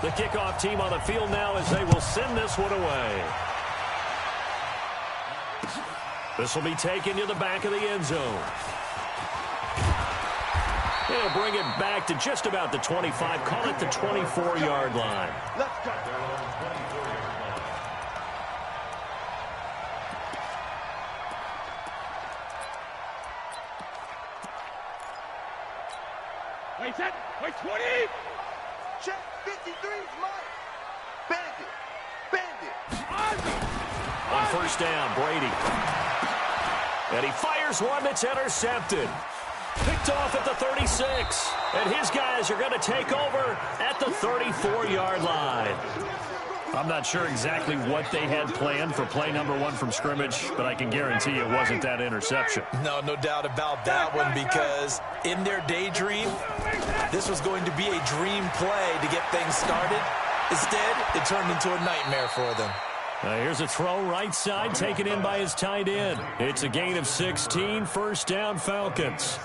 The kickoff team on the field now as they will send this one away. This will be taken to the back of the end zone. They'll bring it back to just about the 25. Call it the 24-yard line. Let's go. Wait, set. Wait, 20. Check 53 is mine. Bandit. Bandit. On first down, Brady. And he fires one that's intercepted. Picked off at the 36. And his guys are going to take over at the 34-yard line. I'm not sure exactly what they had planned for play number 1 from scrimmage, but I can guarantee you it wasn't that interception. No doubt about that one, because in their daydream, this was going to be a dream play to get things started. Instead, it turned into a nightmare for them. Here's a throw right side, taken in by his tight end. It's a gain of 16, first down Falcons.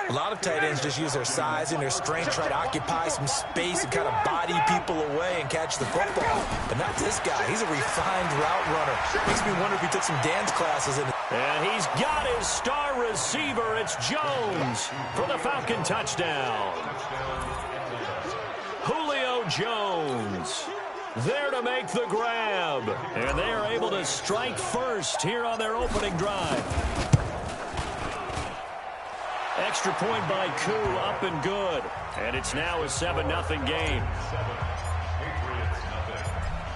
A lot of tight ends just use their size and their strength, try to occupy some space and kind of body people away and catch the football. But not this guy. He's a refined route runner. Makes me wonder if he took some dance classes. And he's got his star receiver. It's Jones for the Falcon touchdown. Julio Jones there to make the grab. And they are able to strike first here on their opening drive. Extra point by Koo, up and good. And it's now a 7-0 game.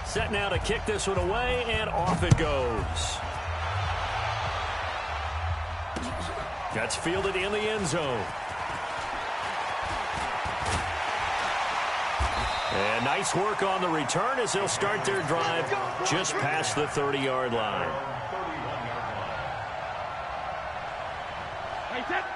Set now to kick this one away, and off it goes. That's fielded in the end zone. And nice work on the return as they'll start their drive just past the 30-yard line.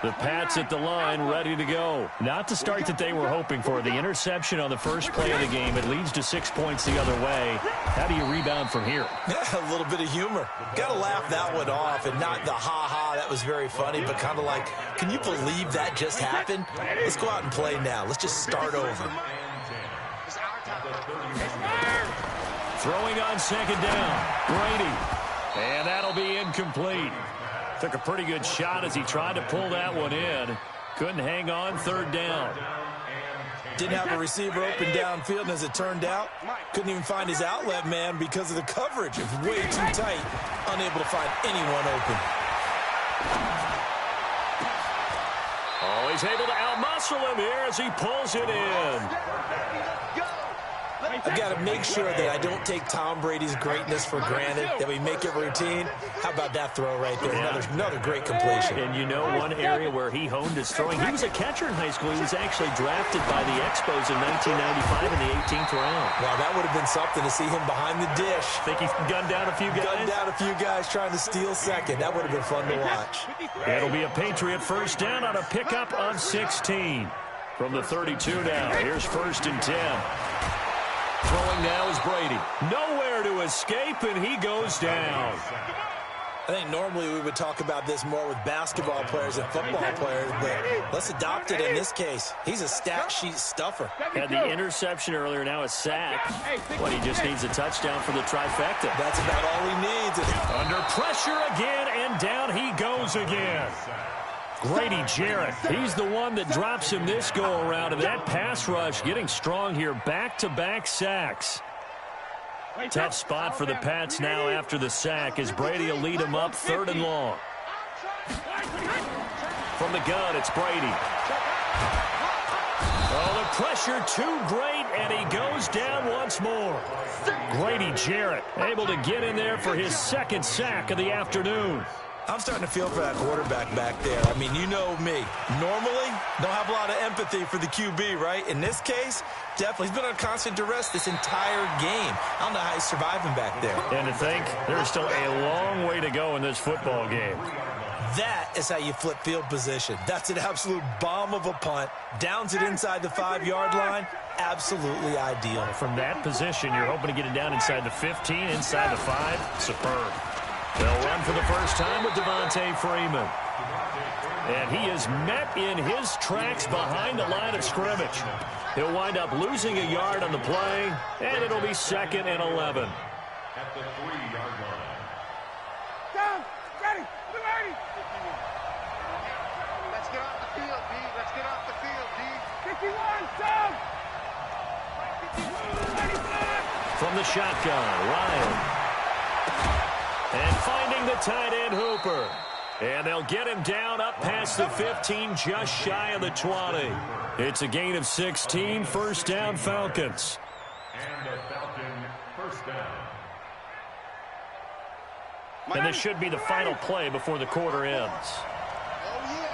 The Pats at the line, ready to go. Not the start that they were hoping for. The interception on the first play of the game. It leads to 6 points the other way. How do you rebound from here? Yeah, a little bit of humor. Got to laugh that one off, and not the ha-ha, that was very funny, but kind of like, can you believe that just happened? Let's go out and play now. Let's just start over. Throwing on second down, Brady. And that'll be incomplete. Took a pretty good shot as he tried to pull that one in. Couldn't hang on, third down. Didn't have a receiver open downfield, and as it turned out, couldn't even find his outlet man because of the coverage. It was way too tight, unable to find anyone open. Oh, he's able to outmuscle him here as he pulls it in. I've got to make sure that I don't take Tom Brady's greatness for granted, that we make it routine. How about that throw right there? Yeah. Another great completion. And you know one area where he honed his throwing, he was a catcher in high school. He was actually drafted by the Expos in 1995 in the 18th round. Wow, that would have been something to see him behind the dish. Think he gunned down a few guys? Gunned down a few guys trying to steal second. That would have been fun to watch. It'll be a Patriot first down on a pickup of 16. From the 32 now, here's first and 10. Throwing now is Brady. Nowhere to escape, and he goes down. I think normally we would talk about this more with basketball players and football players, but let's adopt it in this case. He's a stat sheet stuffer. Had the interception earlier, now a sack. What, he just needs a touchdown for the trifecta. That's about all he needs. Under pressure again, and down he goes again. Grady Jarrett, he's the one that drops him this go-around, and that pass rush getting strong here, back-to-back sacks. Tough spot for the Pats now after the sack as Brady will lead him up third and long. From the gun, it's Brady. Oh, the pressure too great, and he goes down once more. Grady Jarrett able to get in there for his second sack of the afternoon. I'm starting to feel for that quarterback back there. I mean, you know me. Normally, don't have a lot of empathy for the QB, right? In this case, definitely. He's been on constant duress this entire game. I don't know how he's surviving back there. And to think, there's still a long way to go in this football game. That is how you flip field position. That's an absolute bomb of a punt. Downs it inside the 5-yard line. Absolutely ideal. From that position, you're hoping to get it down inside the 15, inside the 5. Superb. They'll run for the first time with Devontae Freeman. And he is met in his tracks behind the line of scrimmage. He'll wind up losing a yard on the play, and it'll be 2nd and 11. At the 3-yard line. Down, ready, ready. Let's get off the field, D. Let's get off the field, D. 51, down. 55. From the shotgun, Ryan. And finding the tight end, Hooper. And they'll get him down up past the 15, just shy of the 20. It's a gain of 16, first down, Falcons. And the Falcon first down. And this should be the final play before the quarter ends. Oh, yeah.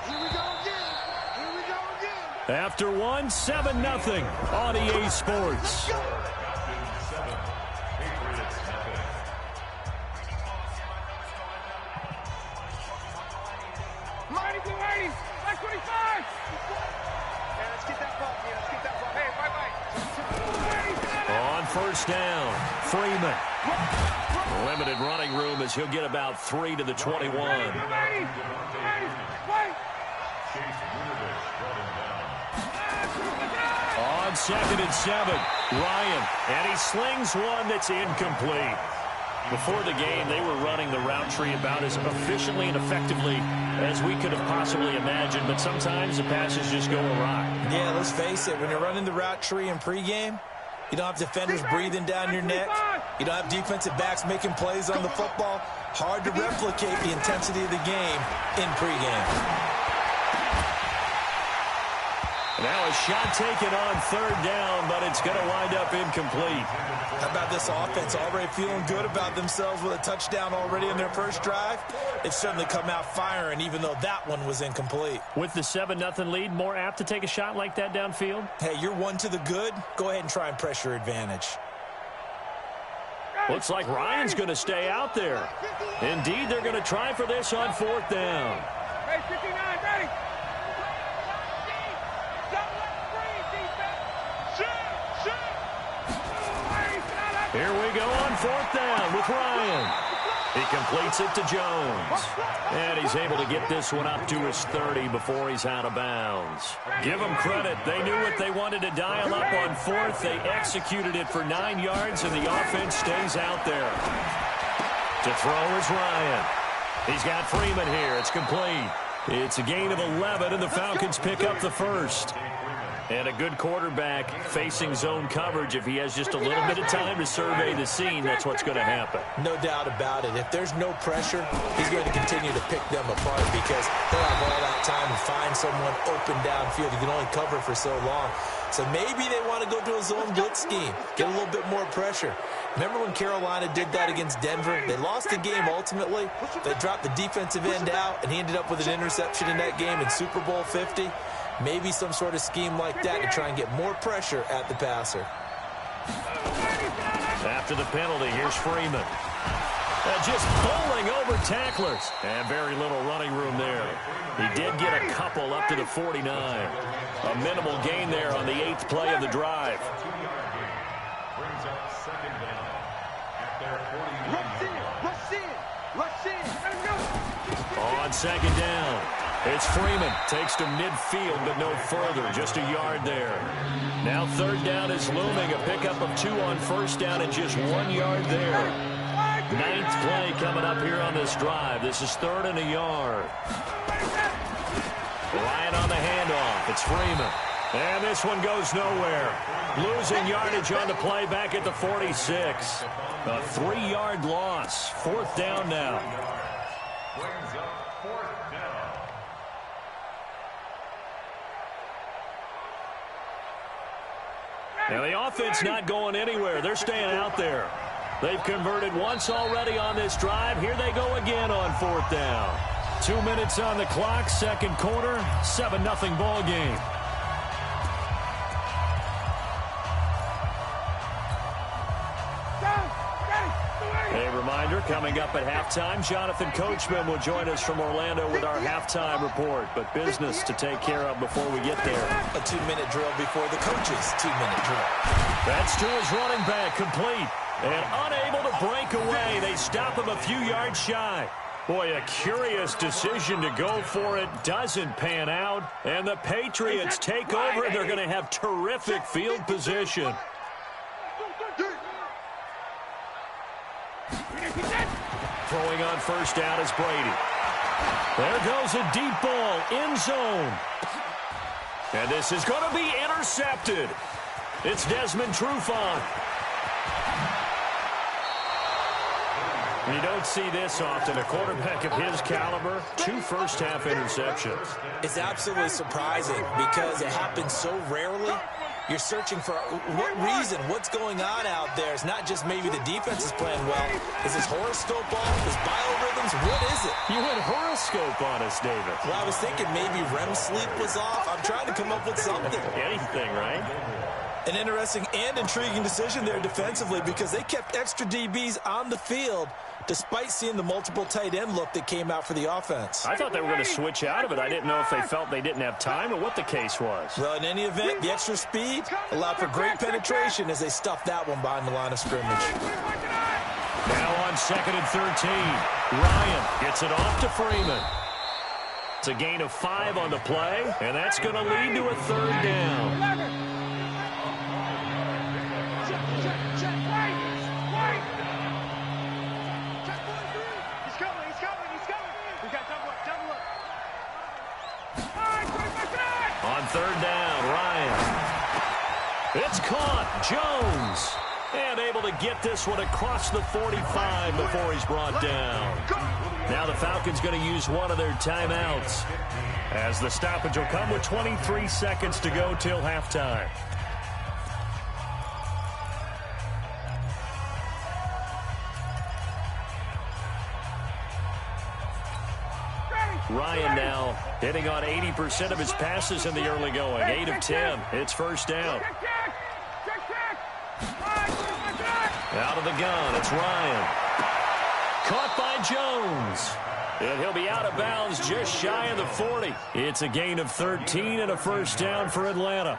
And here we go again. After one, 7-0 on EA Sports. Falcons 7, Patriots nothing. Mighty, 25. Yeah, let's get that ball. Hey, bye-bye. On first down, Freeman. Limited running room as he'll get about 3 to the 21. Ready. On 2nd and 7, Ryan. And he slings one that's incomplete. Before the game, they were running the route tree about as efficiently and effectively as we could have possibly imagined, but sometimes the passes just go awry. Yeah, let's face it, when you're running the route tree in pregame, you don't have defenders breathing down your neck. You don't have defensive backs making plays on the football. Hard to replicate the intensity of the game in pregame. Now a shot taken on 3rd down, but it's going to wind up incomplete. How about this offense already feeling good about themselves with a touchdown already in their first drive? They've certainly come out firing, even though that one was incomplete. With the 7-0 lead, more apt to take a shot like that downfield? Hey, you're one to the good. Go ahead and try and press your advantage. Looks like Ryan's going to stay out there. Indeed, they're going to try for this on 4th down. Hey, 59, ready. Here we go on 4th down with Ryan. He completes it to Jones. And he's able to get this one up to his 30 before he's out of bounds. Give them credit. They knew what they wanted to dial up on 4th. They executed it for 9 yards, and the offense stays out there. To throw is Ryan. He's got Freeman here. It's complete. It's a gain of 11, and the Falcons pick up the first. And a good quarterback facing zone coverage. If he has just a little bit of time to survey the scene, that's what's going to happen. No doubt about it. If there's no pressure, he's going to continue to pick them apart because they'll have all that time to find someone open downfield. You can only cover for so long. So maybe they want to go to a zone blitz scheme, get a little bit more pressure. Remember when Carolina did that against Denver? They lost the game ultimately. They dropped the defensive end out, and he ended up with an interception in that game in Super Bowl 50. Maybe some sort of scheme like that to try and get more pressure at the passer. After the penalty, here's Freeman. Just bowling over tacklers. And very little running room there. He did get a couple up to the 49. A minimal gain there on the 8th play of the drive. Brings up 2nd down at their 49. Rush in. On 2nd down, it's Freeman. Takes to midfield, but no further. Just a yard there. Now 3rd down is looming. A pickup of 2 on 1st down and just 1 yard there. 9th play coming up here on this drive. This is 3rd and a yard. Ryan on the handoff. It's Freeman. And this one goes nowhere. Losing yardage on the play back at the 46. A 3-yard loss. 4th down now. Brings up 4th down. Now the offense not going anywhere. They're staying out there. They've converted once already on this drive. Here they go again on 4th down. 2 minutes on the clock, 2nd quarter, 7-0 ball game. A reminder, coming up at halftime, Jonathan Coachman will join us from Orlando with our halftime report. But business to take care of before we get there. A 2-minute drill before the coach's 2-minute drill. That's to his running back, complete. And unable to break away. They stop him a few yards shy. Boy, a curious decision to go for it. Doesn't pan out. And the Patriots take over. They're going to have terrific field position. Throwing on first down is Brady. There goes a deep ball, end zone. And this is going to be intercepted. It's Desmond Trufant. You don't see this often. A quarterback of his caliber, 2 first-half interceptions. It's absolutely surprising because it happens so rarely. You're searching for what reason, what's going on out there. It's not just maybe the defense is playing well. Is his horoscope off? His biorhythms? What is it? You went horoscope on us, David. Well, I was thinking maybe REM sleep was off. I'm trying to come up with something. Anything, right? An interesting and intriguing decision there defensively because they kept extra DBs on the field despite seeing the multiple tight end look that came out for the offense. I thought they were going to switch out of it. I didn't know if they felt they didn't have time or what the case was. Well, in any event, the extra speed allowed for great penetration as they stuffed that one behind the line of scrimmage. Now on 2nd and 13. Ryan gets it off to Freeman. It's a gain of 5 on the play, and that's going to lead to a 3rd down. On 3rd down, Ryan. It's caught. Jones. And able to get this one across the 45 before he's brought down. Now the Falcons going to use one of their timeouts, as the stoppage will come with 23 seconds to go till halftime. Ryan now hitting on 80% of his passes in the early going. 8 of 10. It's first down. Out of the gun, it's Ryan. Caught by Jones. And he'll be out of bounds just shy of the 40. It's a gain of 13 and a first down for Atlanta.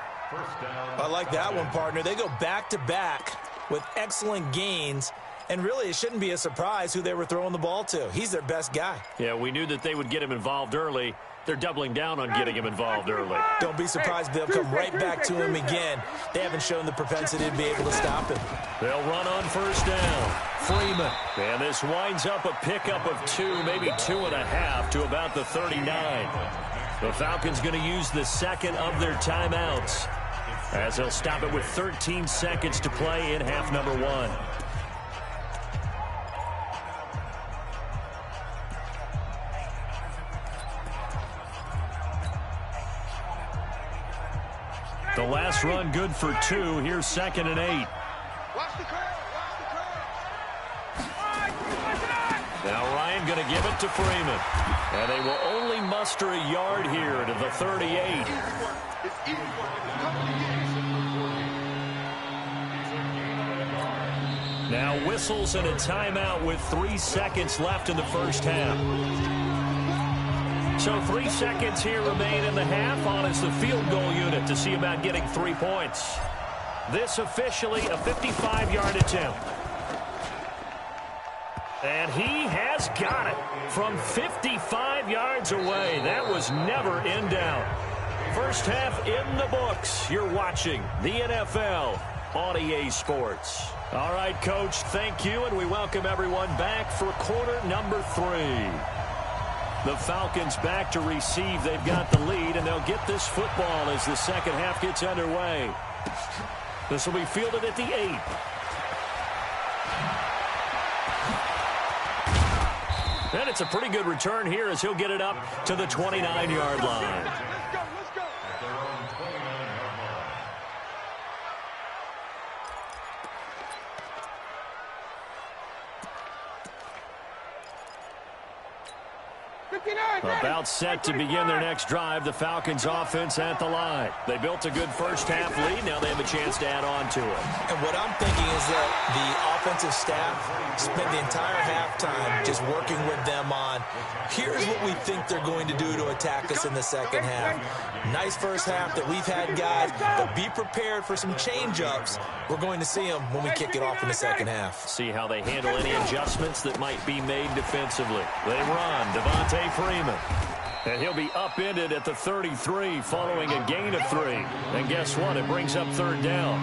I like that one, partner. They go back-to-back with excellent gains. And really, it shouldn't be a surprise who they were throwing the ball to. He's their best guy. Yeah, we knew that they would get him involved early. They're doubling down on getting him involved early. Don't be surprised if they'll come right back to him again. They haven't shown the propensity to be able to stop him. They'll run on first down. Freeman. And this winds up a pickup of 2, maybe 2.5 to about the 39. The Falcons going to use the second of their timeouts, as they'll stop it with 13 seconds to play in half number 1. The last run good for 2. Here's 2nd and 8. Now Ryan going to give it to Freeman. And they will only muster a yard here to the 38. Now whistles and a timeout with 3 seconds left in the first half. So 3 seconds here remain in the half. On is the field goal unit to see about getting 3 points. This officially a 55-yard attempt. And he has got it from 55 yards away. That was never in doubt. First half in the books. You're watching the NFL on EA Sports. All right, Coach, thank you, and we welcome everyone back for quarter number 3. The Falcons back to receive. They've got the lead, and they'll get this football as the second half gets underway. This will be fielded at the 8. And it's a pretty good return here as he'll get it up to the 29-yard line. About set to begin their next drive, the Falcons offense at the line. They built a good first-half lead. Now they have a chance to add on to it. And what I'm thinking is that the offensive staff spent the entire halftime just working with them on, here's what we think they're going to do to attack us in the second half. Nice first half that we've had, guys, but be prepared for some change-ups. We're going to see them when we kick it off in the second half. See how they handle any adjustments that might be made defensively. They run, Devontae Freeman. And he'll be upended at the 33 following a gain of 3. And guess what? It brings up third down.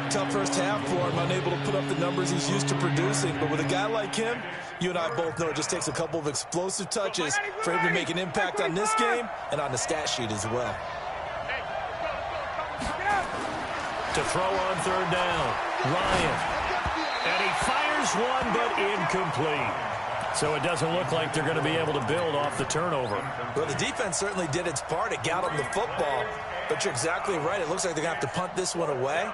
Tough first half for him, unable to put up the numbers he's used to producing. But with a guy like him, you and I both know it just takes a couple of explosive touches for him to make an impact on this game and on the stat sheet as well. To throw on third down, Ryan. And he fires one, but incomplete. So it doesn't look like they're going to be able to build off the turnover. Well, the defense certainly did its part. It got them the football. But you're exactly right. It looks like they're going to have to punt this one away.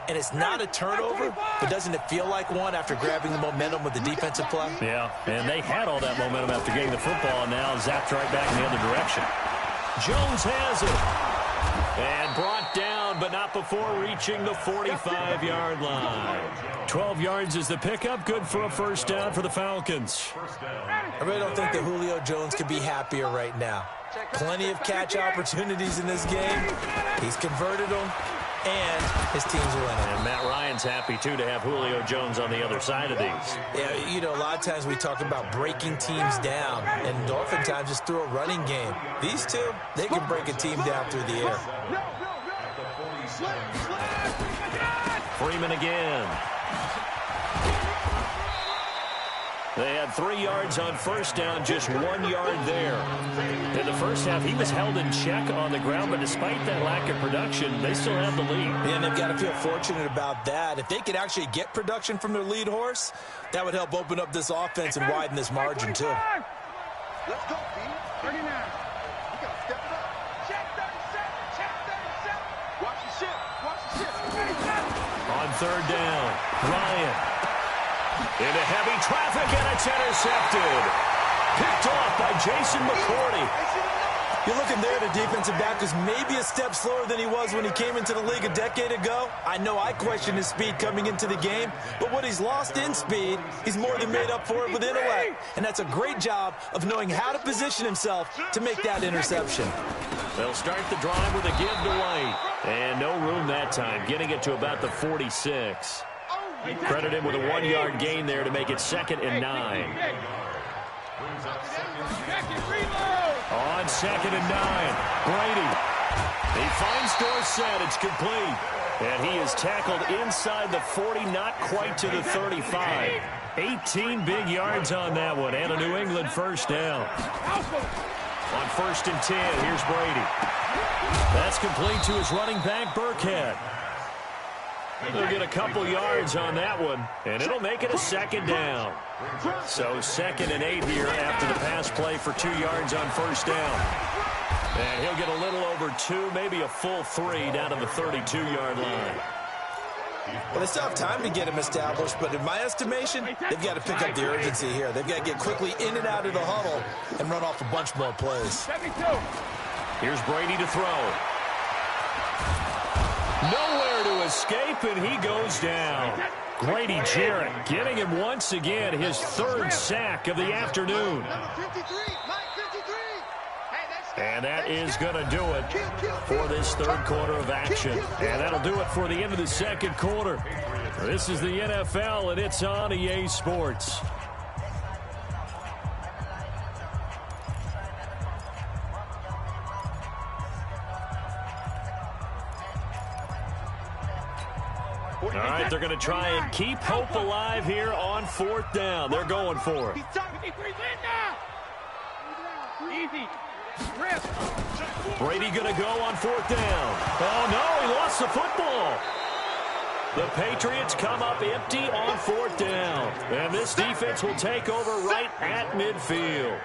And it's not a turnover, but doesn't it feel like one after grabbing the momentum with the defensive play? Yeah, and they had all that momentum after getting the football, and now zapped right back in the other direction. Jones has it. And brought down, but not before reaching the 45-yard line. 12 yards is the pickup. Good for a first down for the Falcons. I really don't think that Julio Jones could be happier right now. Plenty of catch opportunities in this game. He's converted them, and his team's winning. And Matt Ryan's happy, too, to have Julio Jones on the other side of these. Yeah, you know, a lot of times we talk about breaking teams down, and oftentimes just through a running game. These two, they can break a team down through the air. Freeman again. They had 3 yards on first down, just 1 yard there. In the first half, he was held in check on the ground, but despite that lack of production, they still have the lead. Yeah, and they've got to feel fortunate about that. If they could actually get production from their lead horse, that would help open up this offense and widen this margin, too. Let's go, B. 39. You got to step it up. Check 37. Check 37. Watch the ship. Watch the ship. On third down, Ryan. Into heavy traffic, and it's intercepted. Picked off by Jason McCourty. You're looking there at a defensive back who's maybe a step slower than he was when he came into the league a decade ago. I know I questioned his speed coming into the game, but what he's lost in speed, he's more than made up for it with intellect. And that's a great job of knowing how to position himself to make that interception. They'll start the drive with a give to White. And no room that time, getting it to about the 46. Credit him with a 1 yard gain there to make it 2nd and 9. On 2nd and 9, Brady. He finds Dorsett. It's complete. And he is tackled inside the 40, not quite to the 35. 18 big yards on that one, and a New England first down. On 1st and 10, here's Brady. That's complete to his running back, Burkhead. They'll get a couple yards on that one, and it'll make it a 2nd down. So 2nd and 8 here after the pass play for 2 yards on first down. And he'll get a little over 2, maybe a full 3 down to the 32-yard line. Well, they still have time to get him established, but in my estimation, they've got to pick up the urgency here. They've got to get quickly in and out of the huddle and run off a bunch more plays. Here's Brady to throw. Nowhere to escape, and he goes down. Grady Jarrett getting him once again, his 3rd sack of the afternoon. And that is going to do it for this 3rd quarter of action. And that'll do it for the end of the 2nd quarter. This is the NFL, and it's on EA Sports. All right, they're going to try and keep hope alive here on 4th down. They're going for it. Brady going to go on 4th down. Oh, no, he lost the football. The Patriots come up empty on 4th down. And this defense will take over right at midfield.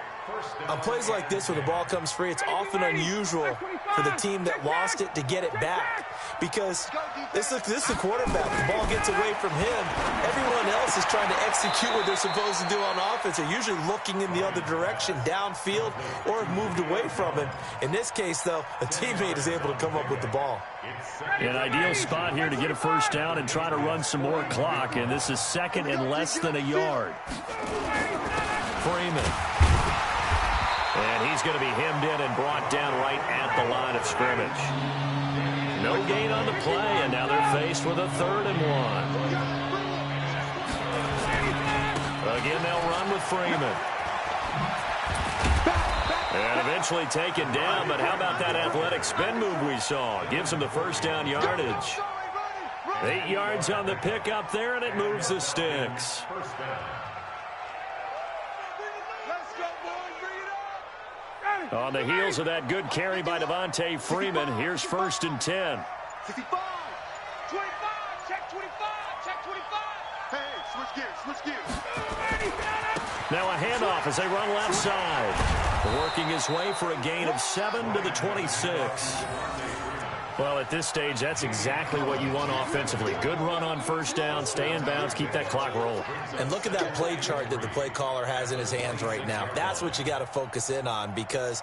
On plays like this where the ball comes free, it's often unusual for the team that lost it to get it back because this is the quarterback. The ball gets away from him. Everyone else is trying to execute what they're supposed to do on offense. They're usually looking in the other direction, downfield, or have moved away from him. In this case, though, a teammate is able to come up with the ball. An ideal spot here to get a first down and try to run some more clock, and this is second and less than a yard. Freeman. And he's going to be hemmed in and brought down right at the line of scrimmage. No gain on the play, and now they're faced with a 3rd and 1. Again, they'll run with Freeman. And eventually taken down, but how about that athletic spin move we saw? Gives him the first down yardage. 8 yards on the pickup there, and it moves the sticks. On the heels of that good carry by Devontae Freeman, here's 1st and 10. 55, 25, check 25, check 25. Hey, switch gears. Now a handoff as they run left side. Working his way for a gain of 7 to the 26. Well, at this stage, that's exactly what you want offensively. Good run on first down, stay in bounds, keep that clock rolling. And look at that play chart that the play caller has in his hands right now. That's what you got to focus in on because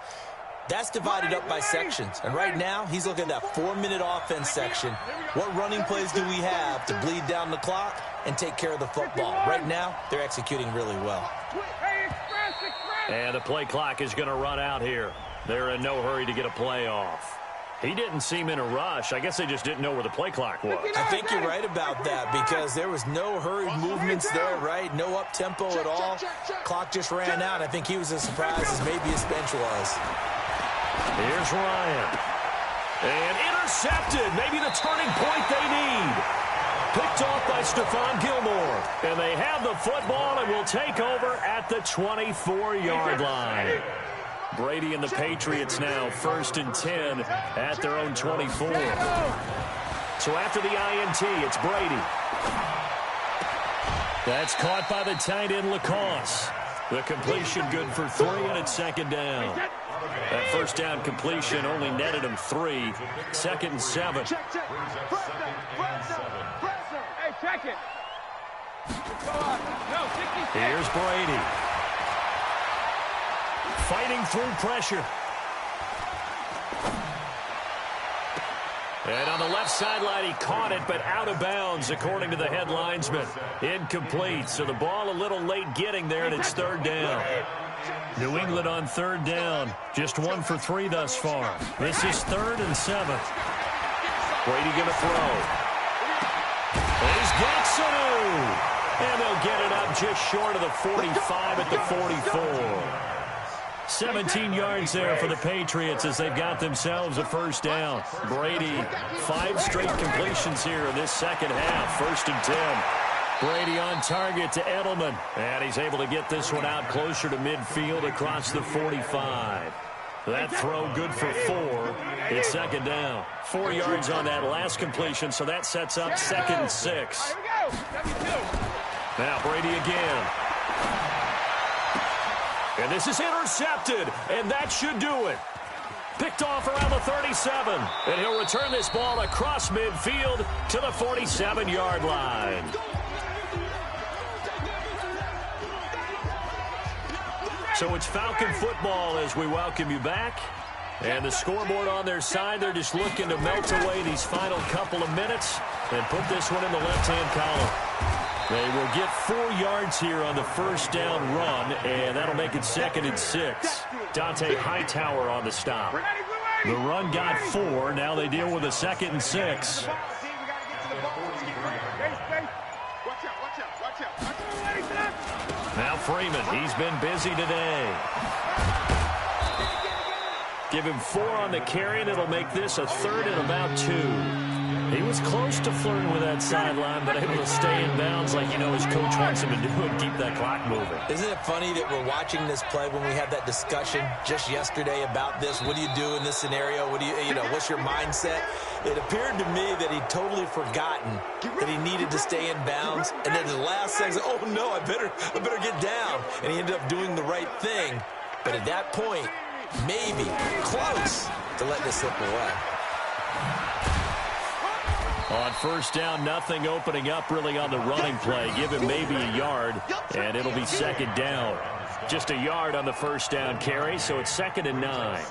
that's divided up by sections. And right now, he's looking at that 4-minute offense section. What running plays do we have to bleed down the clock and take care of the football? Right now, they're executing really well. And the play clock is going to run out here. They're in no hurry to get a play off. He didn't seem in a rush. I guess they just didn't know where the play clock was. I think you're right about that because there was no hurried movements there, right? No up-tempo at all. Clock just ran out. I think he was as surprised as maybe his bench was. Here's Ryan. And intercepted. Maybe the turning point they need. Picked off by Stephon Gilmore. And they have the football and will take over at the 24-yard line. Brady and the Patriots now 1st and 10 at their own 24. So after the INT, it's Brady. That's caught by the tight end Lacoste. The completion good for 3, and it's 2nd down. That first down completion only netted him 3. 2nd and 7. Hey, check it. Here's Brady. Fighting through pressure. And on the left sideline, he caught it, but out of bounds, according to the head linesman. Incomplete, so the ball a little late getting there, and it's 3rd down. New England on 3rd down. Just 1 for 3 thus far. This is 3rd and 7. Brady going to throw. He's got Sanu. And they'll get it up just short of the 45 at the 44. 17 yards there for the Patriots as they've got themselves a first down. Brady, 5 straight completions here in this second half. 1st and 10. Brady on target to Edelman. And he's able to get this one out closer to midfield across the 45. That throw good for 4. It's 2nd down. 4 yards on that last completion, so that sets up 2nd and 6. Now Brady again. And this is intercepted, and that should do it. Picked off around the 37, and he'll return this ball across midfield to the 47-yard line. So it's Falcon football as we welcome you back. And the scoreboard on their side, they're just looking to melt away these final couple of minutes and put this one in the left-hand column. They will get 4 yards here on the first down run, and that'll make it 2nd and 6. Dante Hightower on the stop. The run got 4. Now they deal with a 2nd and 6. Now Freeman, he's been busy today. Give him 4 on the carry, and it'll make this a 3rd and about 2. He was close to flirting with that sideline, but able to stay in bounds like his coach wants him to do and keep that clock moving. Isn't it funny that we're watching this play when we had that discussion just yesterday about this? What do you do in this scenario? What do what's your mindset? It appeared to me that he'd totally forgotten that he needed to stay in bounds, and then the last second, oh no, I better get down. And he ended up doing the right thing. But at that point, maybe close to letting it slip away. On first down, nothing opening up really on the running play. Give him maybe a yard, and it'll be second down. Just a yard on the first down carry, so it's 2nd and 9.